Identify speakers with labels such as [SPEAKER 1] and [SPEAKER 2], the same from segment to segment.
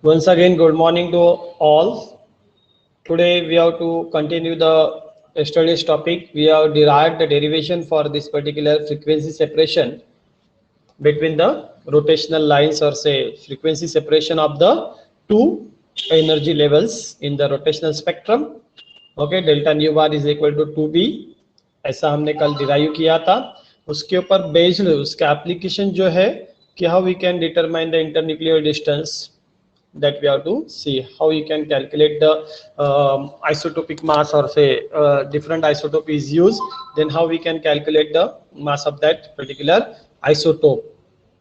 [SPEAKER 1] Once again, good morning to all. Today we have to continue the yesterday's topic. We have derived the derivation for this particular frequency separation between the rotational lines, or say frequency separation of the two energy levels in the rotational spectrum. Okay, delta nu bar is equal to 2b, ऐसा हमने कल derive किया था. उसके ऊपर based उसका application जो है कि how we can determine the internuclear distance, that we have to see how you can calculate the isotopic mass, or say different isotope is used, then how we can calculate the mass of that particular isotope,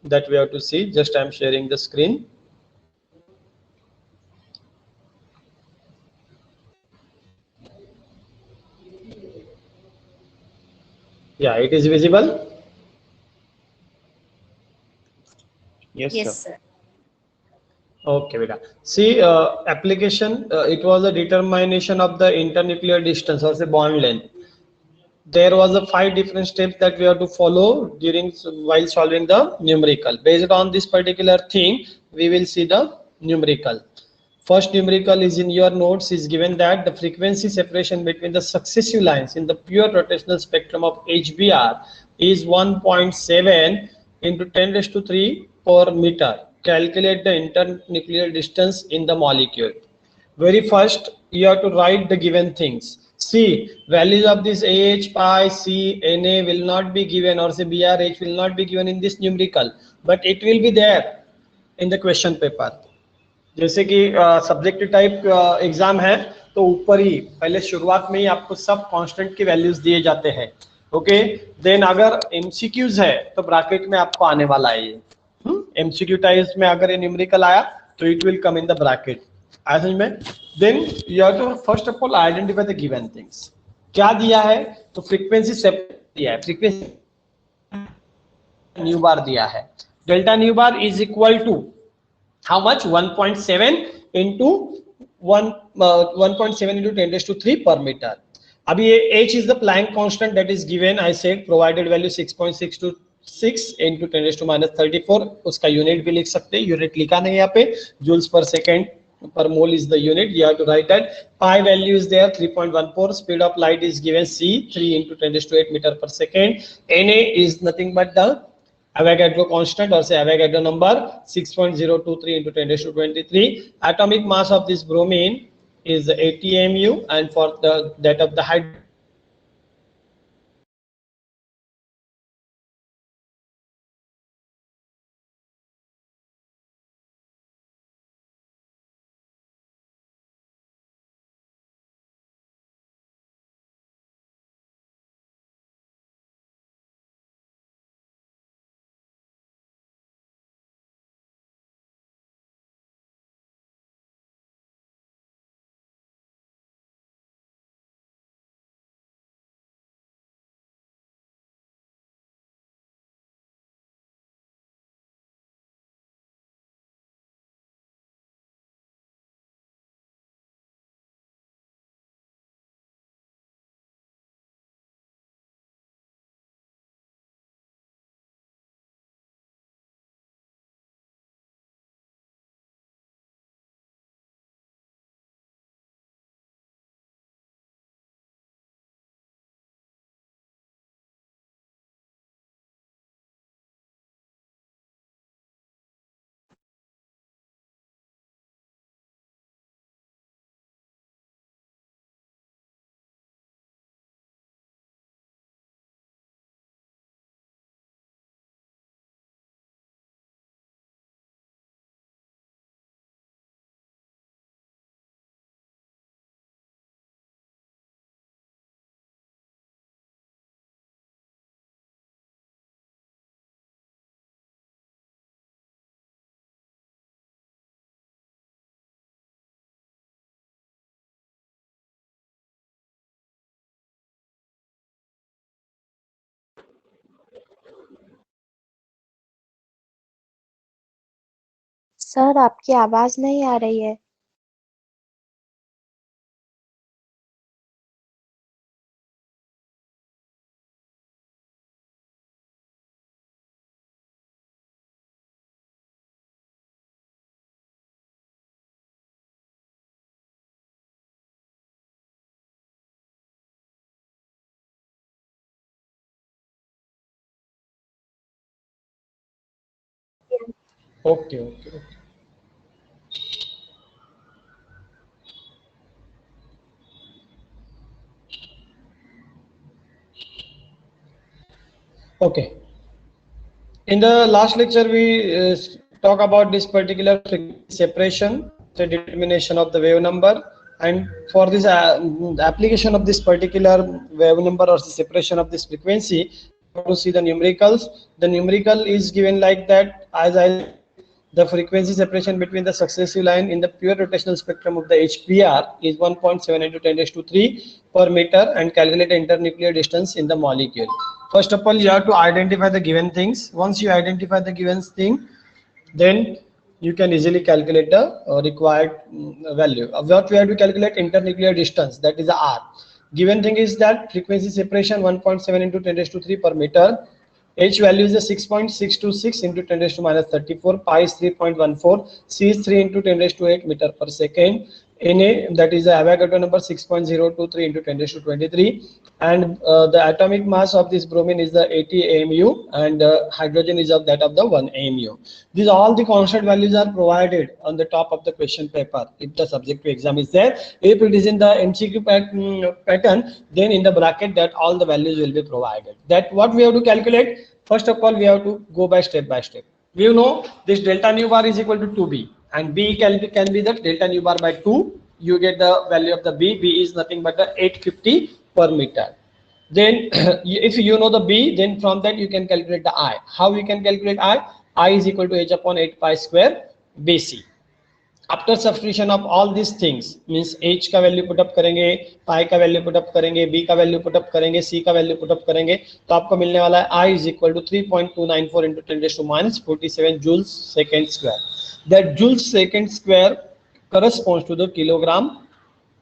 [SPEAKER 1] that we have to see. Just I am sharing the screen. Yeah, it is visible.
[SPEAKER 2] Yes,
[SPEAKER 3] Yes,
[SPEAKER 2] sir.
[SPEAKER 3] sir.
[SPEAKER 1] Okay, beta. See, application, it was a determination of the internuclear distance, or say bond length. There was a 5 different steps that we have to follow during while solving the numerical. Based on this particular thing, we will see the numerical. First numerical is in your notes, is given that the frequency separation between the successive lines in the pure rotational spectrum of HBr is 1.7 into 10 raised to 3 per meter. Calculate the internuclear distance in the molecule. Very first, you have to write the given things. See, values of this AH, pi, C, Na will not be given, or say BRH will not be given in this numerical, but it will be there in the question paper. जैसे कि subject type exam है, तो ऊपर ही पहले शुरुआत में ही आपको सब कांस्टेंट की वैल्यूज दिए जाते हैं. ओके, देन अगर एमसीक्यूज है तो ब्रैकेट में आपको आने वाला है ये. एमसीक्यू टाइप्स में अगर ये न्यूमेरिकल आया तो it will come in the bracket. आया समझ में? Then you have to first of all identify the given things. क्या दिया है? तो फ्रीक्वेंसी सेपरेट दिया है, फ्रीक्वेंसी न्यू बार दिया है. Delta nu bar is equal to how much? 1.7 into 1.7 into 10 raised to 3 per meter. अभी ये h is the Planck constant that is given. I said provided value 6.626 into 10 raised to minus 34. उसका unit भी लिख सकते हैं, unit लिखा नहीं यहाँ पे, joules per second per mole is the unit. You have to write that. Pi value is there 3.14. Speed of light is given c 3 into 10 raised to 8 meter per second. Na is nothing but the Avogadro constant, or say Avogadro number, 6.023 into 10 raised to 23. Atomic mass of this bromine is 80 mu, and for the that of the hydrogen
[SPEAKER 3] sir आपकी आवाज नहीं आ रही है.
[SPEAKER 1] Okay okay okay. In the last lecture, we talk about this particular separation, the determination of the wave number, and for this application of this particular wave number or the separation of this frequency, to see the numericals. The numerical is given like that, as the frequency separation between the successive line in the pure rotational spectrum of the HPR is 1.7 into 10 to 3 per meter, and calculate the internuclear distance in the molecule. First of all, you have to identify the given things. Once you identify the given thing, then you can easily calculate the required value. What we have to calculate, internuclear distance, that is the R. Given thing is that frequency separation 1.7 into 10 to 3 per meter. H value is 6.626 into 10 to minus 34. Pi is 3.14. C is 3 into 10 to 8 meter per second. Na, that is the Avogadro number, 6.023 into 10 to 23. And the atomic mass of this bromine is the 80 AMU, and hydrogen is of that of the 1 AMU. These all the constant values are provided on the top of the question paper if the subject to exam is there. If it is in the MCQ pattern, then in the bracket that all the values will be provided. That what we have to calculate. First of all, we have to go by step by step. We know this delta nu bar is equal to 2b, and b can be the delta nu bar by 2. You get the value of the b. B is nothing but the 850 per meter. Then if you know the b, then from that you can calculate the I. How we can calculate I? I is equal to h upon 8 pi square bc. After substitution of all these things, means h का value put up करेंगे, pi का value put up करेंगे, b का value put up करेंगे, c का value put up करेंगे, तो आपको मिलने वाला है I is equal to 3.294 into 10 raised to minus 47 joules second square. That joules second square corresponds to the kilogram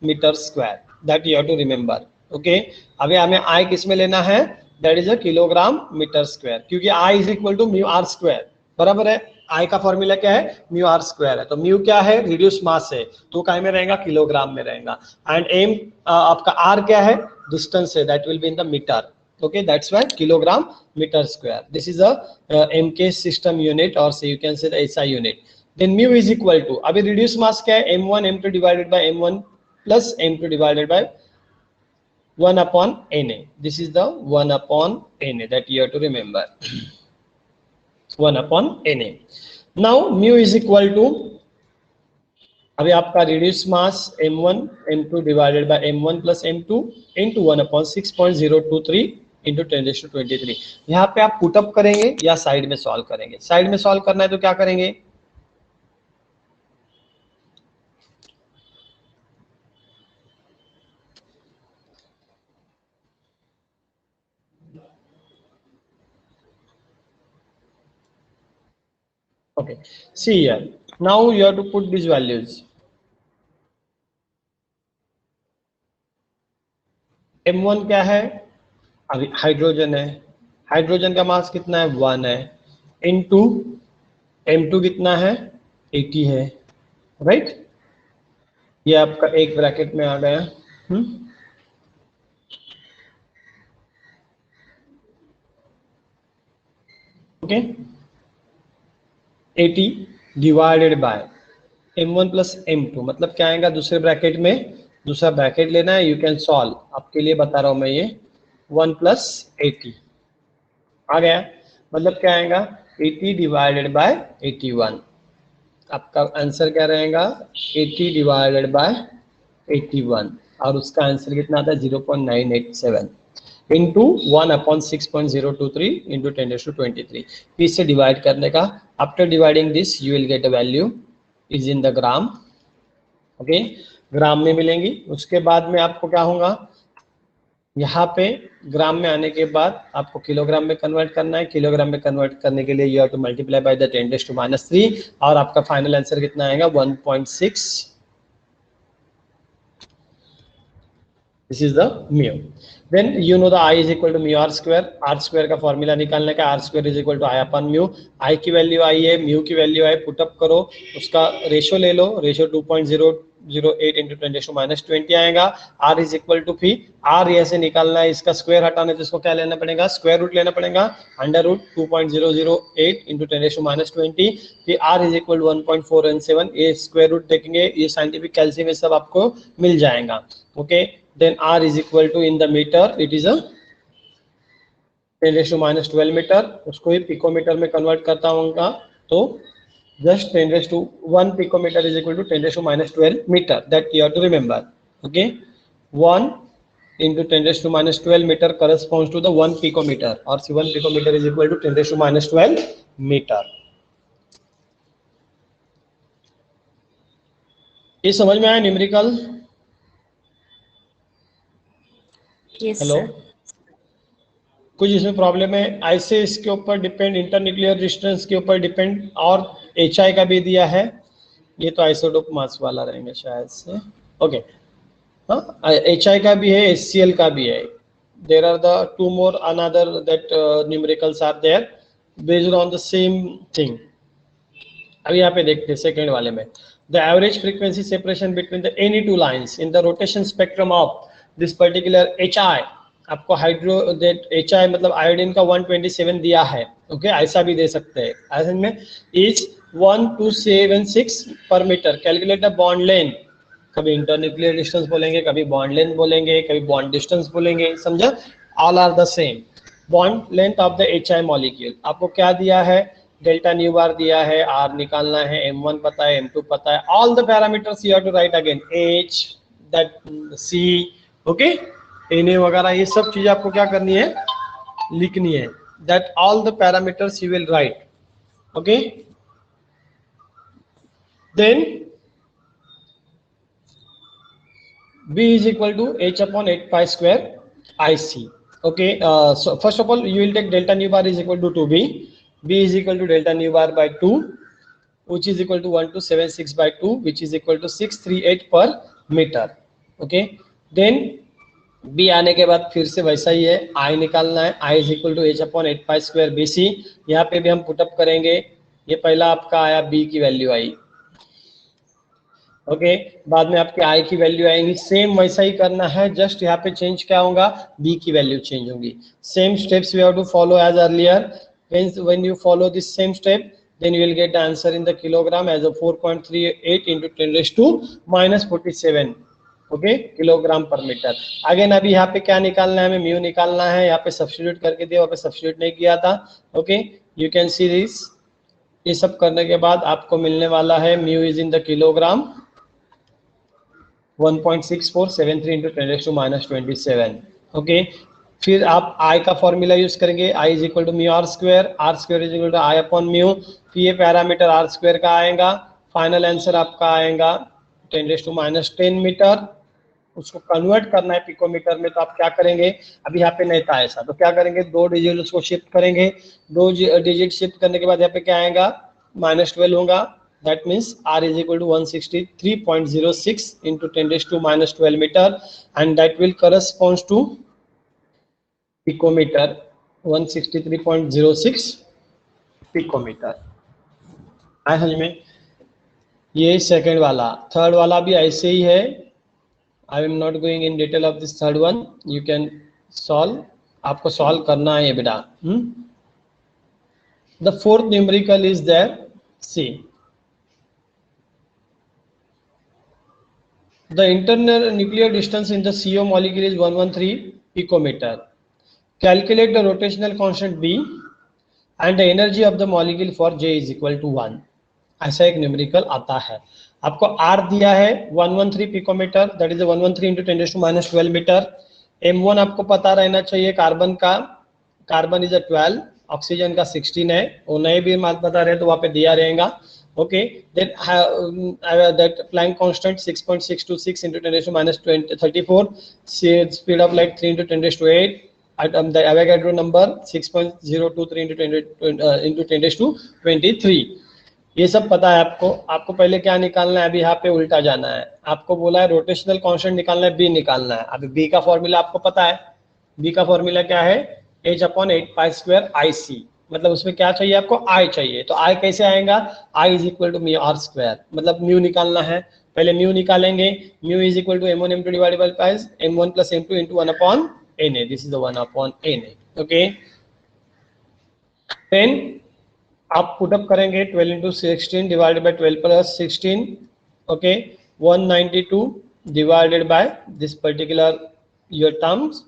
[SPEAKER 1] meter square. That you have to remember. Okay. अभी हमें I किस में लेना है? That is a kilogram meter square. क्योंकि I is equal to mu r square. बराबर है. I का फॉर्मूला क्या है? म्यू आर स्क्वायर है. तो म्यू क्या है? रिड्यूस मास है, तो काय में रहेगा? किलोग्राम में रहेगा. एंड एम आपका आर क्या है? डिस्टेंस है, that will be in the meter. Okay, that's why kilogram meter square. This is a MK system unit, और say you can say the SI unit. Then mu is equal to, अभी reduce mass क्या है? m1 m2 divided by m1 plus m2 divided by 1 upon na. This is the 1 upon na that you have to remember. 1 upon na. Now mu is equal to, अभी आपका reduce mass m1 m2 divided by m1 plus m2 into 1 upon 6.023 into 10 raised to 23. यहाँ पे आप put up करेंगे या side में solve करेंगे? Side में सॉल्व करना है तो क्या करेंगे? Okay, see here, now you have to put these values. m1 क्या है? अभी हाइड्रोजन है, हाइड्रोजन का मास कितना है? 1 है. इनटू m2 कितना है? 80 है, राइट? ये आपका एक ब्रैकेट में आ गया. Okay, 80 divided by m1 plus m2, मतलब क्या आएगा? दूसरे ब्रैकेट में दूसरा ब्रैकेट लेना है. यू कैन सॉल्व, आपके लिए बता रहा हूं मैं ये. 1 प्लस 80 आ गया, मतलब क्या आएगा? 80 डिवाइडेड बाय 81. आपका आंसर क्या रहेगा? 80 डिवाइडेड बाय 81, और उसका आंसर कितना आता है? 0.987 into 1 upon 6.023 into 10 raised to 23. फिर से डिवाइड करने का. After dividing this you will get a value is in the gram. Okay, gram में मिलेंगी. उसके बाद में आपको क्या होगा? यहाँ पे ग्राम में आने के बाद आपको किलोग्राम में कन्वर्ट करना है. किलोग्राम में कन्वर्ट करने के लिए you have to multiply by the 10 raised to minus 3, और आपका फाइनल आंसर कितना आएगा? 1.6. This is the mu. Then you know the I is equal to mu r square. R square का फॉर्मूला निकालने का. R square is equal to I upon mu. I की value आई है, mu की value है, put up करो, उसका ratio ले लो. रेशो 2.0 0.08 इंटू 10⁻20 आएगा। r इज इक्वल टू फिर r ऐसे निकालना है, इसका स्क्वायर हटाना है तो इसको क्या लेना पड़ेगा, स्क्वायर रूट लेना पड़ेगा, अंडर रूट 2.008 इंटू 10⁻20, फिर r इज इक्वल टू 1.417, ये स्क्वायर रूट देखेंगे, ये साइंटिफिक कैल्सी में सब आपको मिल जाएगा। Okay, then r is equal to in the meter it is 10⁻12 meter, उसको ही पिकोमीटर में कन्वर्ट करता हूँ तो just 10⁻1 picometer is equal to 10⁻12 meter, that you have to remember. Okay, 1 into 10⁻12 meter corresponds to the 1 picometer, or 1 picometer is equal to 10⁻12 meter. ये समझ में आया न्यूमेरिकल?
[SPEAKER 4] Yes,
[SPEAKER 1] hello,
[SPEAKER 4] sir.
[SPEAKER 1] कुछ इसमें प्रॉब्लम है? ऐसे इसके ऊपर डिपेंड, इंटरन्यूक्लियर डिस्टेंस के ऊपर डिपेंड, और HI का भी दिया है, ये तो आइसोटोप मास वाला रहेंगे शायद से। ओके, हाँ, HI का भी है, HCl का भी है। There are the two more another that numericals are there based on the same thing. अभी यहाँ पे देखते हैं सेकेंड वाले में, the average frequency separation between the any two lines in the rotation spectrum of this particular HI, आपको hydro HI मतलब iodine का 127 दिया है। ओके, ऐसा भी दे सकते हैं, ऐसे में is 1276 per meter. Calculate the bond length, कभी इंटरन्यूक्लियर डिस्टेंस बोलेंगे, कभी बॉन्ड लेंथ बोलेंगे, कभी बॉन्ड डिस्टेंस बोलेंगे, समझा? All are the same. Bond length of the HI molecule आपको क्या दिया है, डेल्टा न्यू बार दिया है, R निकालना है, M1 पता है, M2 पता है, all the parameters you have to write again, H that C, okay, इन्हें वगैरह ये सब चीजें आपको क्या करनी है, लिखनी है, that all the parameters you will write. Okay, then B is equal to H upon 8 pi square IC. Okay, so first of all you will take delta nu bar is equal to 2B, B is equal to delta nu bar by 2, which is equal to 1276 by 2, which is equal to 638 per meter. Okay, then B आने के बाद फिर से वैसा ही है, I निकालना है, I is equal to H upon 8 pi square BC, यहाँ पे भी हम पुटअप करेंगे, ये पहला आपका आया B की वैल्यू आई, ओके, बाद में आपके I की वैल्यू आएंगी, सेम वैसा ही करना है, जस्ट यहाँ पे चेंज क्या होगा, B की वैल्यू चेंज होगी। Same steps we have to follow as earlier, when you follow this same step then you will get the answer in the kilogram as a 4.38 into 10 raised to minus 47, okay, kilogram पर metre. Again अभी यहाँ पे क्या निकालना है, हमें mu निकालना है, यहाँ पे सब्स्टिट्यूट करके दिया, वहाँ पे सब्स्टिट्यूट नहीं किया था। Okay, you can see this, ये सब करने के बाद आपको मिलने वाला है mu is in the kilogram 1.6473 into 10 raised to minus 27। Okay, फिर आप I का फॉर्मूला यूज करेंगे, I is equal to mu R square is equal to I upon mu, फिर ये पैरामीटर R स्क्वायर का आएगा, फाइनल आंसर आपका आएगा 10 raised to minus 10 मीटर। उसको कन्वर्ट करना है पिकोमीटर में, तो आप क्या करेंगे, अभी यहाँ पे नहीं था ऐसा, तो क्या करेंगे, 2 डिजिट उसको शिफ्ट करेंगे, 2 डिजिट शिफ्ट करने के बाद यहाँ पे क्या आएगा, -12 होगा, that means R is equal to 163.06 into 10 raised to minus 12 meter, and that will corresponds to picometer 163.06 picometer। आए समझ में? ये सेकंड वाला, थर्ड वाला भी ऐसे ही है, I am not going in detail of this third one, you can solve, आपको सॉल्व करना है ये बेटा। The fourth numerical is there, see, the internal nuclear distance in the CO molecule is 113 picometer. Calculate the rotational constant B and the energy of the molecule for J is equal to 1। ऐसा एक numerical आता है, आपको R दिया है 113 picometer, that is 113 into 10 raised to minus 12 meter. M1 आपको पता रहना चाहिए, कार्बन का, कार्बन इज 12, ऑक्सीजन का 16 है, वो नए भी माल पता रहे तो वहाँ पे दिया रहेगा। Okay, then that Planck constant 6.626 into 10 raised to minus 34, speed of light 3 into 10 raised to 8, the Avogadro number 6.023 into 10 raised to 23। ये सब पता है आपको। आपको पहले क्या निकालना है, अभी यहाँ पे उल्टा जाना है, आपको बोला है रोटेशनल कांस्टेंट निकालना है, बी निकालना है। अभी बी का फॉर्मूला आपको पता है, बी का फॉर्मूला क्या है, H upon 8 pi square IC, मतलब उसमें क्या चाहिए आपको, I चाहिए। तो I कैसे आएगा, I is equal to mu R square, मतलब म्यू निकालना है, पहले म्यू निकालेंगे, mu is equal to m1 m2 divided by pi m1 plus m2 into 1 upon na, this is the 1 upon na, okay. Then आप put up करेंगे 12 into 16 divided by 12 plus 16, okay, 192 divided by this particular your terms,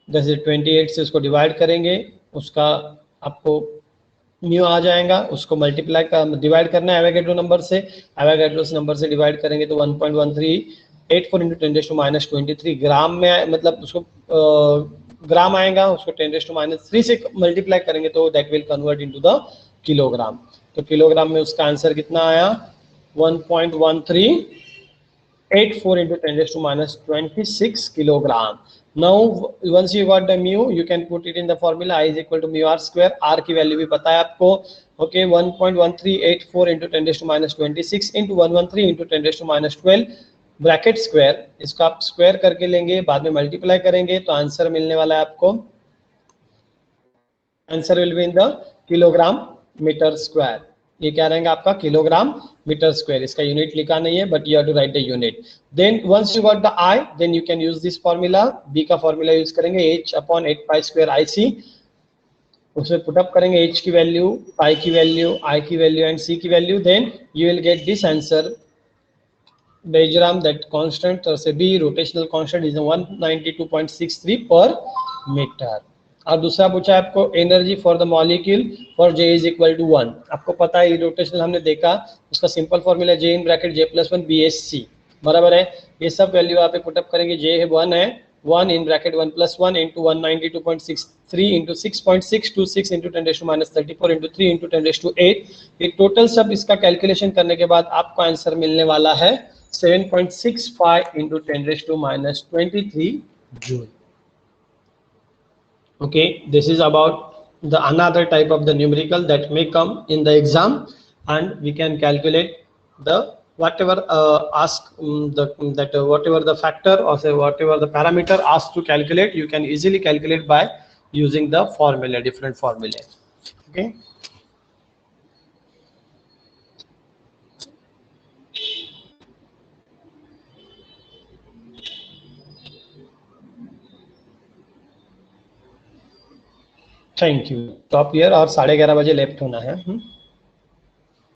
[SPEAKER 1] जैसे 28 से उसको divide करेंगे, उसका आपको mu आ जाएगा, उसको मल्टीप्लाई का डिवाइड करना है एवोगैड्रो नंबर से, एवोगैड्रो नंबर से डिवाइड करेंगे तो 1.1384 इंटू 10⁻23 ग्राम में, मतलब उसको ग्राम आएगा, उसको 10⁻³ से मल्टीप्लाई करेंगे तो that will convert into the kilogram. तो किलोग्राम में उसका आंसर कितना आया, 1.1384 into 10⁻26 kilogram. Now once you got the mu, you can put it in the formula, I is equal to mu r square, r की value भी पता है आपको, okay, 1.1384 into 10⁻26 into 113 into 10⁻12 bracket square, इसको आप square करके लेंगे, बाद में मल्टीप्लाई करेंगे तो आंसर मिलने वाला है आपको, answer will be in the kilogram meter square. ये क्या रहेगा आपका, किलोग्राम मीटर स्क्वायर, इसका यूनिट लिखा नहीं है but you have to write the unit. Then once you got the I, then you can use this formula, B का formula use करेंगे, h upon 8 pi square IC, उसमें put up करेंगे h की value, pi की value, i की value and c की value, then you will get this answer diagram that constant से b rotational constant is 192.63 per meter. और दूसरा पूछा है आपको energy for the molecule for J is equal to 1, आपको पता है रोटेशनल हमने देखा, उसका simple formula J in bracket J+1 BHC, बराबर है। ये सब वैल्यू आप पुट अप करेंगे, J है 1 है, 1 in bracket 1+1 into 192.63 into 6.626 into 10⁻34 into 3 into 10⁸8, ये टोटल सब इसका कैलकुलेशन करने के बाद आपको आंसर मिलने वाला है 7.65 into 10⁻23 joule. Okay, this is about the another type of the numerical that may come in the exam, and we can calculate the whatever whatever the factor or say whatever the parameter asked to calculate, you can easily calculate by using the formula, different formula, okay। Thank you, stop here, और 11:30 बजे left होना है।